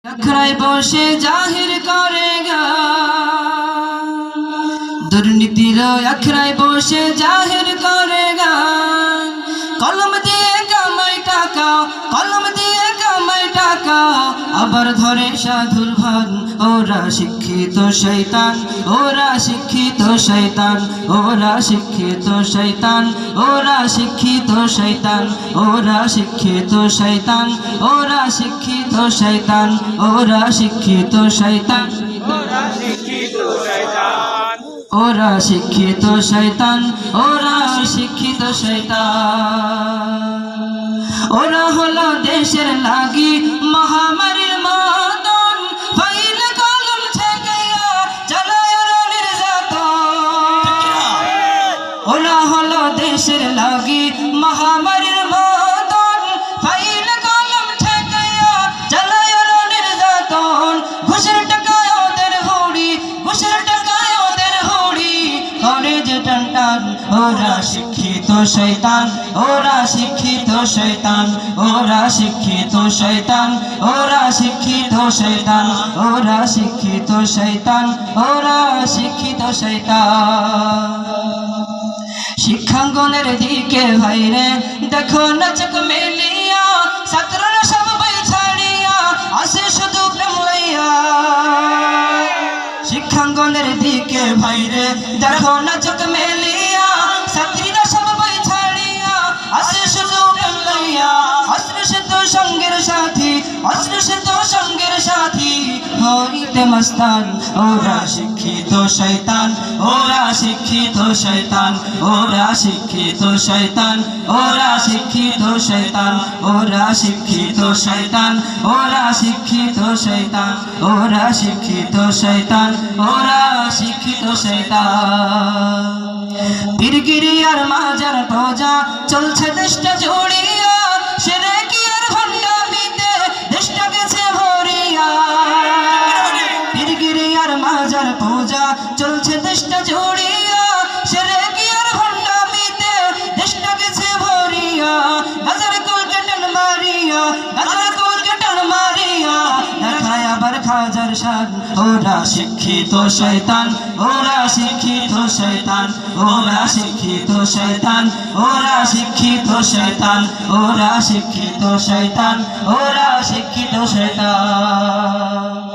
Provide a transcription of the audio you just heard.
আখড়ায় বসে জাহির করে গান, দুর্নীতির আখড়ায় বসে জাহির করে গান। কলম দিয়ে কামাই টাকা, কলম দিয়ে কামাই টাকা, আবার ধরে সাধুর ভান। ওরা শিক্ষিত শয়তান, ওরা শিক্ষিত শয়তান, ওরা শিক্ষিত শয়তান, ওরা শিক্ষিত শয়তান, ওরা শিক্ষিত শয়তান, ওরা শিক্ষিত শয়তান, ওরা শিক্ষিত শয়তান, ওরা শিক্ষিত শয়তান, ওরা শিক্ষিত শয়তান, ওরা শিক্ষিত শয়তান। ওরা হলো দেশের লাগি মহামারীর মতন, ফাইল কলম ঠেকাইয়া চালায় ওরা নির্যাতন। ওরা হলো দেশের লাগি মহামারীর মতন, ফাইল কলম ঠেকাইয়া চালায় ওরা নির্যাতন। ঘুষের টাকায় ওদের হুড়ি, ঘুষের টাকায় ওদের হুড়ি করে যে টান টান। ওরা শিক্ষিত শয়তান, ওরা শিক্ষিত শয়তান, ওরা শিক্ষিত শয়তান, ওরা শিক্ষিত শয়তান, ওরা শিক্ষিত শয়তান, ওরা শিক্ষিত শয়তান। শিক্ষাঙ্গনের দিকে ভাইরে দেখো না চোখ মেলিয়া, ছাত্ররা সব বই ছাড়িয়া আসে শুধু প্রেম লইয়া। শিক্ষাঙ্গনের দিকে ভাইরে দেখো না চোখ মেলিয়া, ছাত্রীরা সব বই ছাড়িয়া আসে শুধু প্রেম লইয়া। অস্ত্র সে তো সঙ্গের সাথী, অস্ত্র সে তো সঙ্গের সাথী হইতে মস্তান। ওরা শিক্ষিত শয়তান, ওরা শিক্ষিত শয়তান, ওরা শিক্ষিত শয়তান, ওরা শিক্ষিত শয়তান, ওরা শিক্ষিত শয়তান, ওরা শিক্ষিত শয়তান, ওরা শিক্ষিত শয়তান, ওরা শিক্ষিত শয়তান। পীরগিরি আর মাজার পূজা চলছে দেশটা জুড়িয়া, সেরে কি আর ভণ্ডামিতে দেশটা গেছে ভরিয়া। পীরগিরি আর মাজার পূজা চলছে দেশটা জুড়িয়া, সেরে কি আর ভণ্ডামিতে দেশটা গেছে ভরিয়া। গাজার কোল কেটন মারিয়া, গাজার কোল কেটন মারিয়া দেখায় আবার খাজার শান। ওরা শিক্ষিত শয়তান, ওরা শিক্ষিত শয়তান, ওরা শিক্ষিত শয়তান, ওরা শিক্ষিত শয়তান, ওরা শিক্ষিত শয়তান, ওরা শিক্ষিত শয়তান।